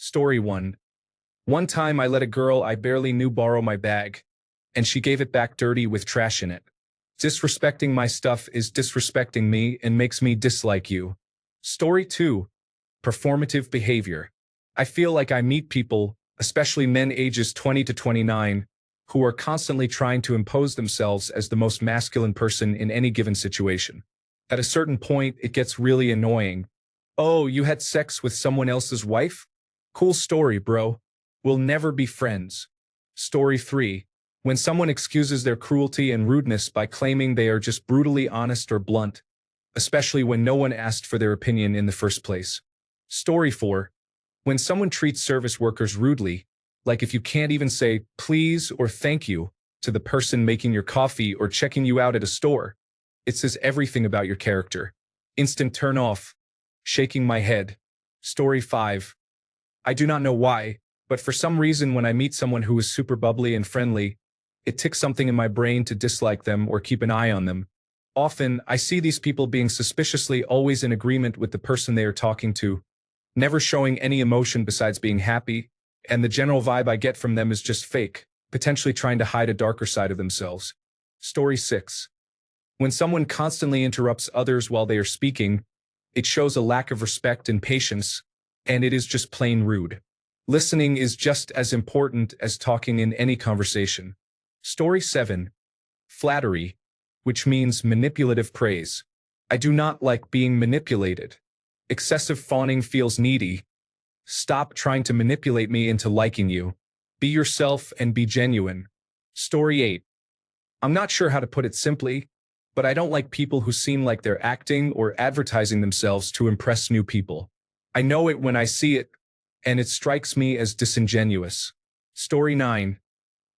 Story 1. One time I let a girl I barely knew borrow my bag, and she gave it back dirty with trash in it. Disrespecting my stuff is disrespecting me and makes me dislike you. Story 2. Performative behavior. I feel like I meet people, especially men ages 20 to 29, who are constantly trying to impose themselves as the most masculine person in any given situation. At a certain point, it gets really annoying. Oh, you had sex with someone else's wife? Cool story, bro. We'll never be friends. Story 3. When someone excuses their cruelty and rudeness by claiming they are just brutally honest or blunt, especially when no one asked for their opinion in the first place. Story 4. When someone treats service workers rudely, like if you can't even say please or thank you to the person making your coffee or checking you out at a store, it says everything about your character. Instant turn off. Shaking my head. Story 5. I do not know why, but for some reason when I meet someone who is super bubbly and friendly, it ticks something in my brain to dislike them or keep an eye on them. Often, I see these people being suspiciously always in agreement with the person they are talking to, never showing any emotion besides being happy, and the general vibe I get from them is just fake, potentially trying to hide a darker side of themselves. Story 6. When someone constantly interrupts others while they are speaking, it shows a lack of respect and patience, and it is just plain rude. Listening is just as important as talking in any conversation. Story 7. Flattery, which means manipulative praise. I do not like being manipulated. Excessive fawning feels needy. Stop trying to manipulate me into liking you. Be yourself and be genuine. Story 8. I'm not sure how to put it simply, but I don't like people who seem like they're acting or advertising themselves to impress new people. I know it when I see it, and it strikes me as disingenuous. Story 9.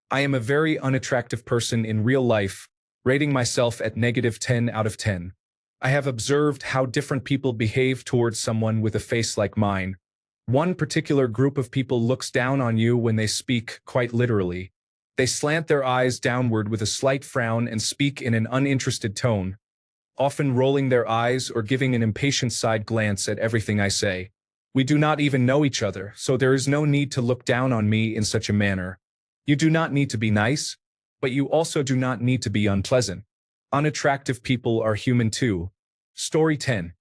I am a very unattractive person in real life, rating myself at -10 out of 10. I have observed how different people behave towards someone with a face like mine. One particular group of people looks down on you when they speak, quite literally. They slant their eyes downward with a slight frown and speak in an uninterested tone, often rolling their eyes or giving an impatient side glance at everything I say. We do not even know each other, so there is no need to look down on me in such a manner. You do not need to be nice, but you also do not need to be unpleasant. Unattractive people are human too. Story 10.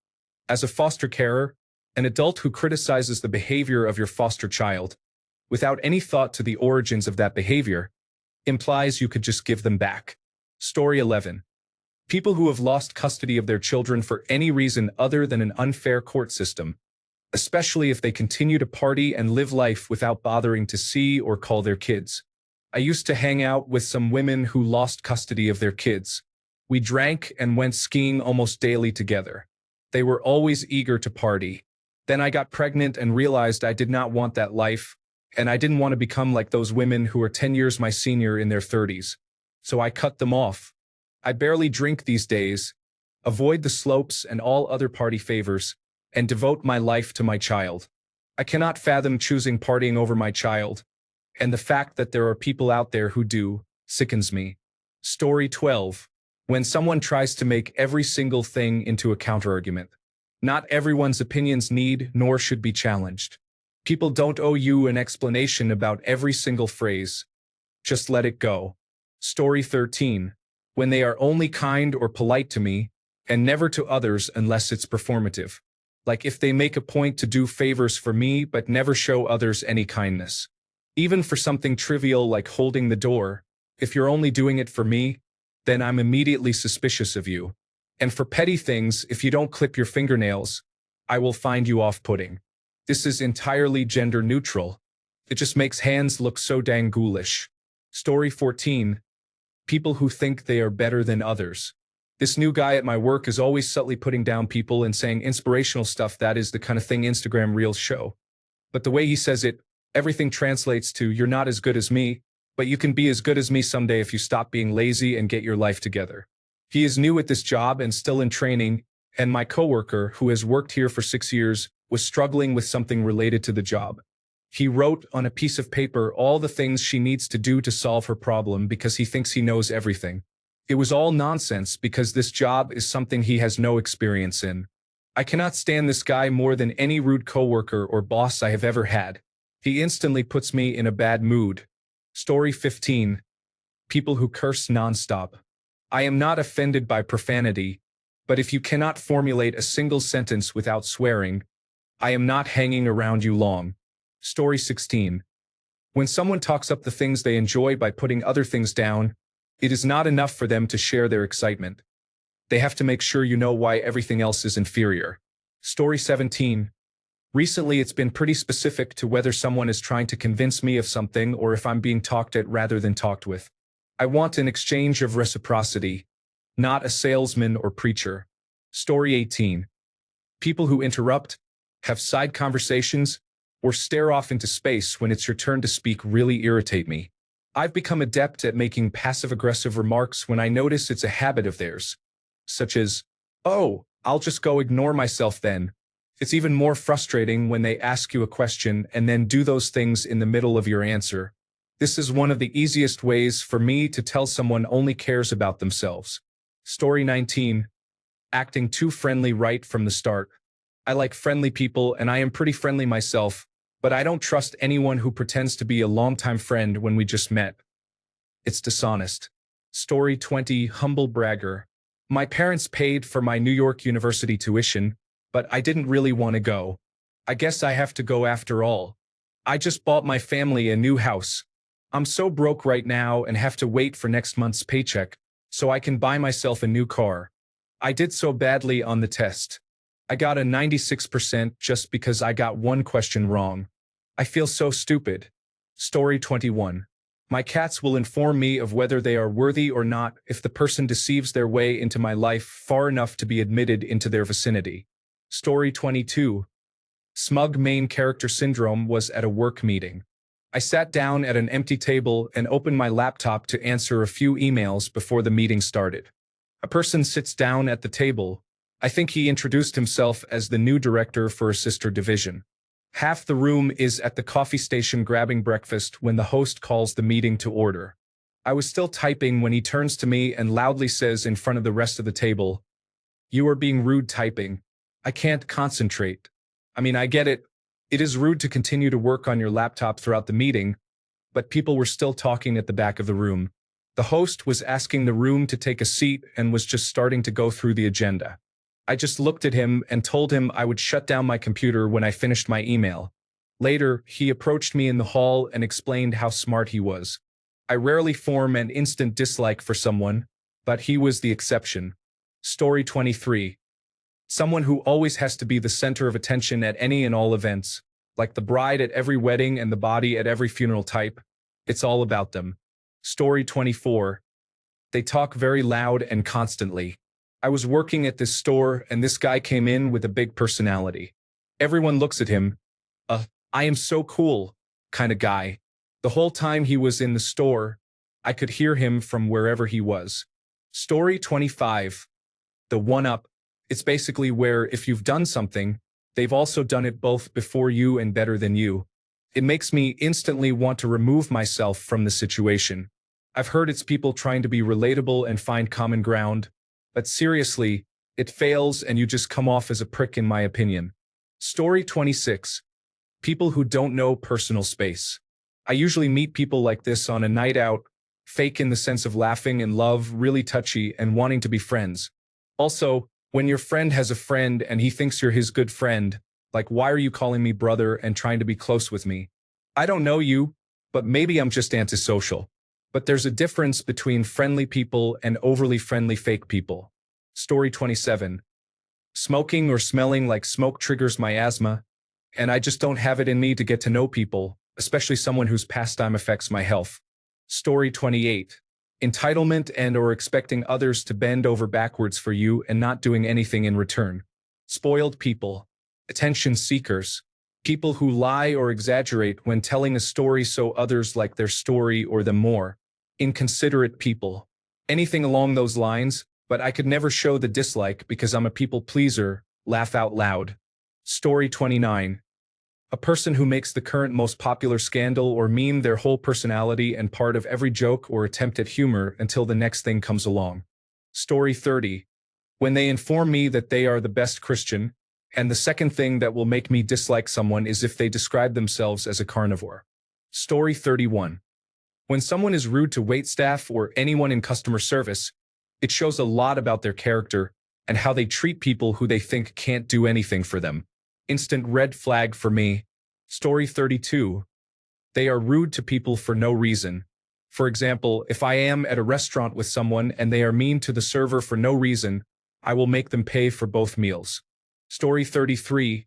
As a foster carer, an adult who criticizes the behavior of your foster child, without any thought to the origins of that behavior, implies you could just give them back. Story 11. People who have lost custody of their children for any reason other than an unfair court system, especially if they continue to party and live life without bothering to see or call their kids. I used to hang out with some women who lost custody of their kids. We drank and went skiing almost daily together. They were always eager to party. Then I got pregnant and realized I did not want that life, and I didn't want to become like those women who are 10 years my senior in their 30s. So I cut them off. I barely drink these days, avoid the slopes and all other party favors, and devote my life to my child. I cannot fathom choosing partying over my child, and the fact that there are people out there who do sickens me. Story 12. When someone tries to make every single thing into a counterargument. Not everyone's opinions need nor should be challenged. People don't owe you an explanation about every single phrase. Just let it go. Story 13. When they are only kind or polite to me, and never to others unless it's performative. Like if they make a point to do favors for me but never show others any kindness. Even for something trivial like holding the door, if you're only doing it for me, then I'm immediately suspicious of you. And for petty things, if you don't clip your fingernails, I will find you off-putting. This is entirely gender neutral. It just makes hands look so dang ghoulish. Story 14. People who think they are better than others. This new guy at my work is always subtly putting down people and saying inspirational stuff that is the kind of thing Instagram Reels show. But the way he says it, everything translates to you're not as good as me, but you can be as good as me someday if you stop being lazy and get your life together. He is new at this job and still in training, and my coworker, who has worked here for 6 years, was struggling with something related to the job. He wrote on a piece of paper all the things she needs to do to solve her problem because he thinks he knows everything. It was all nonsense because this job is something he has no experience in. I cannot stand this guy more than any rude coworker or boss I have ever had. He instantly puts me in a bad mood. Story 15. People who curse nonstop. I am not offended by profanity, but if you cannot formulate a single sentence without swearing, I am not hanging around you long. Story 16. When someone talks up the things they enjoy by putting other things down, it is not enough for them to share their excitement. They have to make sure you know why everything else is inferior. Story 17. Recently it's been pretty specific to whether someone is trying to convince me of something or if I'm being talked at rather than talked with. I want an exchange of reciprocity, not a salesman or preacher. Story 18. People who interrupt, have side conversations, or stare off into space when it's your turn to speak really irritate me. I've become adept at making passive-aggressive remarks when I notice it's a habit of theirs, such as, "Oh, I'll just go ignore myself then." It's even more frustrating when they ask you a question and then do those things in the middle of your answer. This is one of the easiest ways for me to tell someone only cares about themselves. Story 19. Acting too friendly right from the start. I like friendly people and I am pretty friendly myself, but I don't trust anyone who pretends to be a longtime friend when we just met. It's dishonest. Story 20. Humble bragger. My parents paid for my New York University tuition, but I didn't really want to go. I guess I have to go after all. I just bought my family a new house. I'm so broke right now and have to wait for next month's paycheck so I can buy myself a new car. I did so badly on the test. I got a 96% just because I got one question wrong. I feel so stupid. Story 21. My cats will inform me of whether they are worthy or not if the person deceives their way into my life far enough to be admitted into their vicinity. Story 22. Smug main character syndrome was at a work meeting. I sat down at an empty table and opened my laptop to answer a few emails before the meeting started. A person sits down at the table. I think he introduced himself as the new director for a sister division. Half the room is at the coffee station grabbing breakfast when the host calls the meeting to order. I was still typing when he turns to me and loudly says in front of the rest of the table, "You are being rude typing. I can't concentrate." I mean, I get it. It is rude to continue to work on your laptop throughout the meeting, but people were still talking at the back of the room. The host was asking the room to take a seat and was just starting to go through the agenda. I just looked at him and told him I would shut down my computer when I finished my email. Later, he approached me in the hall and explained how smart he was. I rarely form an instant dislike for someone, but he was the exception. Story 23. Someone who always has to be the center of attention at any and all events, like the bride at every wedding and the body at every funeral type. It's all about them. Story 24. They talk very loud and constantly. I was working at this store and this guy came in with a big personality. Everyone looks at him. I am so cool kind of guy. The whole time he was in the store, I could hear him from wherever he was. Story 25. The one-up. It's basically where if you've done something, they've also done it both before you and better than you. It makes me instantly want to remove myself from the situation. I've heard it's people trying to be relatable and find common ground, but seriously, it fails and you just come off as a prick in my opinion. Story 26. People who don't know personal space. I usually meet people like this on a night out, fake in the sense of laughing and love, really touchy and wanting to be friends. Also, when your friend has a friend and he thinks you're his good friend, like why are you calling me brother and trying to be close with me? I don't know you, but maybe I'm just antisocial. But there's a difference between friendly people and overly friendly fake people. Story 27. Smoking or smelling like smoke triggers my asthma, and I just don't have it in me to get to know people, especially someone whose pastime affects my health. Story 28. Entitlement and or expecting others to bend over backwards for you and not doing anything in return. Spoiled people. Attention seekers. People who lie or exaggerate when telling a story so others like their story or them more. Inconsiderate people. Anything along those lines, but I could never show the dislike because I'm a people pleaser. Laugh out loud. Story 29. A person who makes the current most popular scandal or meme their whole personality and part of every joke or attempt at humor until the next thing comes along. Story 30. When they inform me that they are the best Christian, And the second thing that will make me dislike someone is if they describe themselves as a carnivore. Story 31. When someone is rude to waitstaff or anyone in customer service, it shows a lot about their character and how they treat people who they think can't do anything for them. Instant red flag for me. Story 32. They are rude to people for no reason. For example, if I am at a restaurant with someone and they are mean to the server for no reason, I will make them pay for both meals. Story 33.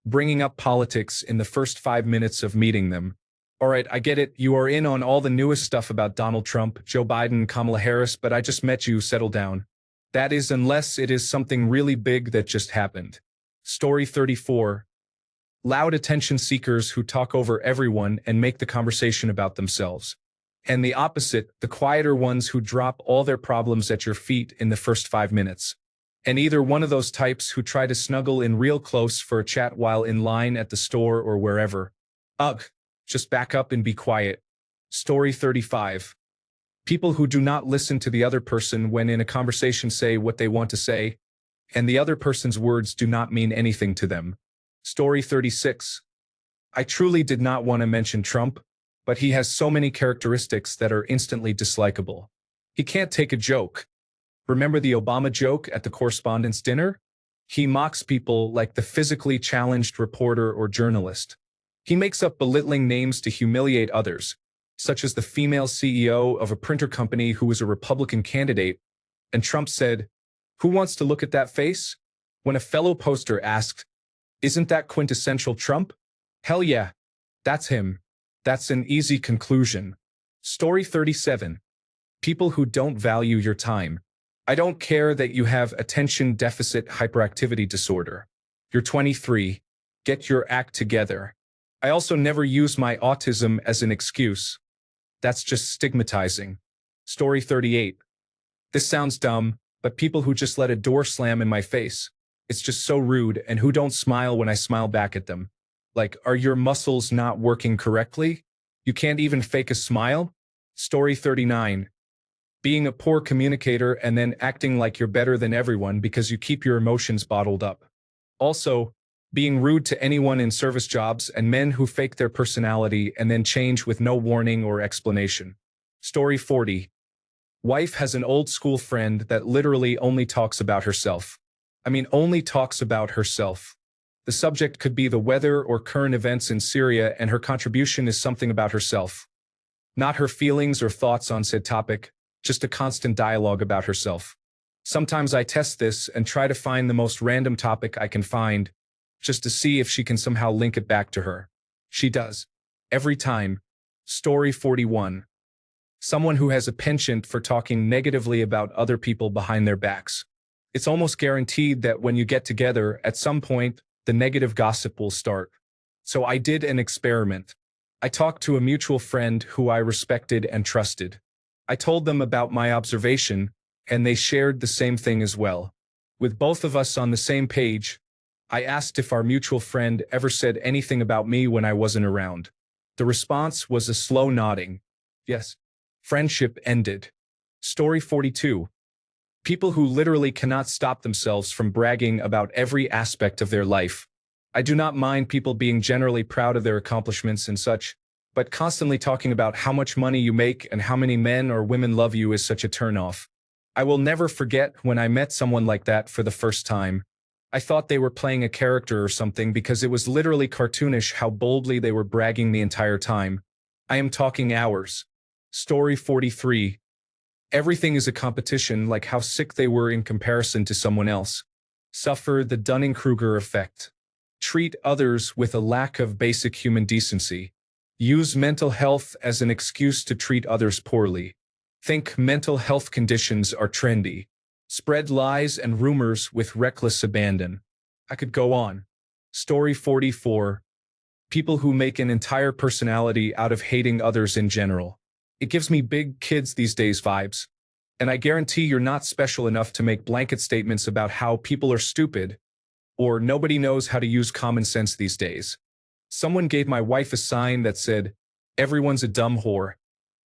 Bringing up politics in the first 5 minutes of meeting them. Alright, I get it, you are in on all the newest stuff about Donald Trump, Joe Biden, Kamala Harris, but I just met you, settle down. That is, unless it is something really big that just happened. Story 34. Loud attention seekers who talk over everyone and make the conversation about themselves. And the opposite, the quieter ones who drop all their problems at your feet in the first 5 minutes. And either one of those types who try to snuggle in real close for a chat while in line at the store or wherever. Ugh. Just back up and be quiet. Story 35. People who do not listen to the other person when in a conversation say what they want to say, and the other person's words do not mean anything to them. Story 36. I truly did not want to mention Trump, but he has so many characteristics that are instantly dislikable. He can't take a joke. Remember the Obama joke at the correspondence dinner? He mocks people like the physically challenged reporter or journalist. He makes up belittling names to humiliate others, such as the female CEO of a printer company who was a Republican candidate, and Trump said, "Who wants to look at that face?" When a fellow poster asked, "Isn't that quintessential Trump?" Hell yeah, that's him. That's an easy conclusion. Story 37. People who don't value your time. I don't care that you have attention deficit hyperactivity disorder. You're 23. Get your act together. I also never use my autism as an excuse. That's just stigmatizing. Story 38. This sounds dumb, but people who just let a door slam in my face. It's just so rude, and who don't smile when I smile back at them. Like, are your muscles not working correctly? You can't even fake a smile? Story 39. Being a poor communicator and then acting like you're better than everyone because you keep your emotions bottled up. Also, being rude to anyone in service jobs and men who fake their personality and then change with no warning or explanation. Story 40. Wife has an old school friend that literally only talks about herself. I mean, only talks about herself. The subject could be the weather or current events in Syria, and her contribution is something about herself. Not her feelings or thoughts on said topic, just a constant dialogue about herself. Sometimes I test this and try to find the most random topic I can find, just to see if she can somehow link it back to her. She does. Every time. Story 41. Someone who has a penchant for talking negatively about other people behind their backs. It's almost guaranteed that when you get together, at some point, the negative gossip will start. So I did an experiment. I talked to a mutual friend who I respected and trusted. I told them about my observation, and they shared the same thing as well. With both of us on the same page, I asked if our mutual friend ever said anything about me when I wasn't around. The response was a slow nodding. Yes. Friendship ended. Story 42. People who literally cannot stop themselves from bragging about every aspect of their life. I do not mind people being generally proud of their accomplishments and such, but constantly talking about how much money you make and how many men or women love you is such a turnoff. I will never forget when I met someone like that for the first time. I thought they were playing a character or something because it was literally cartoonish how boldly they were bragging the entire time. I am talking hours. Story 43. Everything is a competition, like how sick they were in comparison to someone else. Suffer the Dunning-Kruger effect. Treat others with a lack of basic human decency. Use mental health as an excuse to treat others poorly. Think mental health conditions are trendy. Spread lies and rumors with reckless abandon. I could go on. Story 44. People who make an entire personality out of hating others in general. It gives me big kids these days vibes. And I guarantee you're not special enough to make blanket statements about how people are stupid, or nobody knows how to use common sense these days. Someone gave my wife a sign that said, "Everyone's a dumb whore."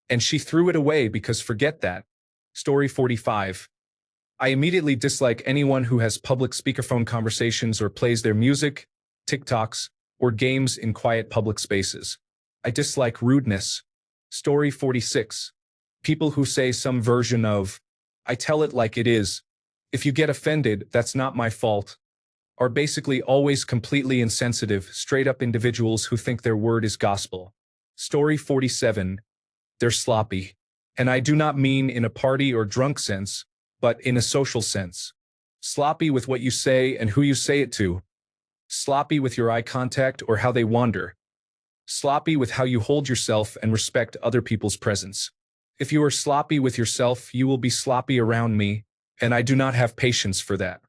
And she threw it away because forget that. Story 45. I immediately dislike anyone who has public speakerphone conversations or plays their music, TikToks, or games in quiet public spaces. I dislike rudeness. Story 46. People who say some version of, I tell it like it is. If you get offended, that's not my fault. Are basically always completely insensitive, straight-up individuals who think their word is gospel. Story 47. They're sloppy. And I do not mean in a party or drunk sense, but in a social sense. Sloppy with what you say and who you say it to. Sloppy with your eye contact or how they wander. Sloppy with how you hold yourself and respect other people's presence. If you are sloppy with yourself, you will be sloppy around me, and I do not have patience for that.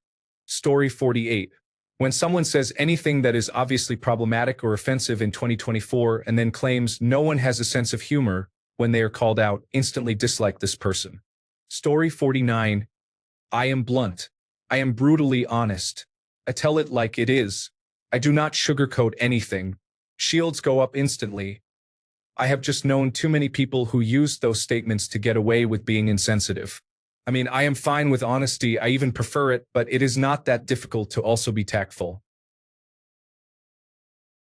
Story 48. When someone says anything that is obviously problematic or offensive in 2024 and then claims no one has a sense of humor when they are called out, instantly dislike this person. Story 49. I am blunt. I am brutally honest. I tell it like it is. I do not sugarcoat anything. Shields go up instantly. I have just known too many people who use those statements to get away with being insensitive. I mean, I am fine with honesty, I even prefer it, but it is not that difficult to also be tactful.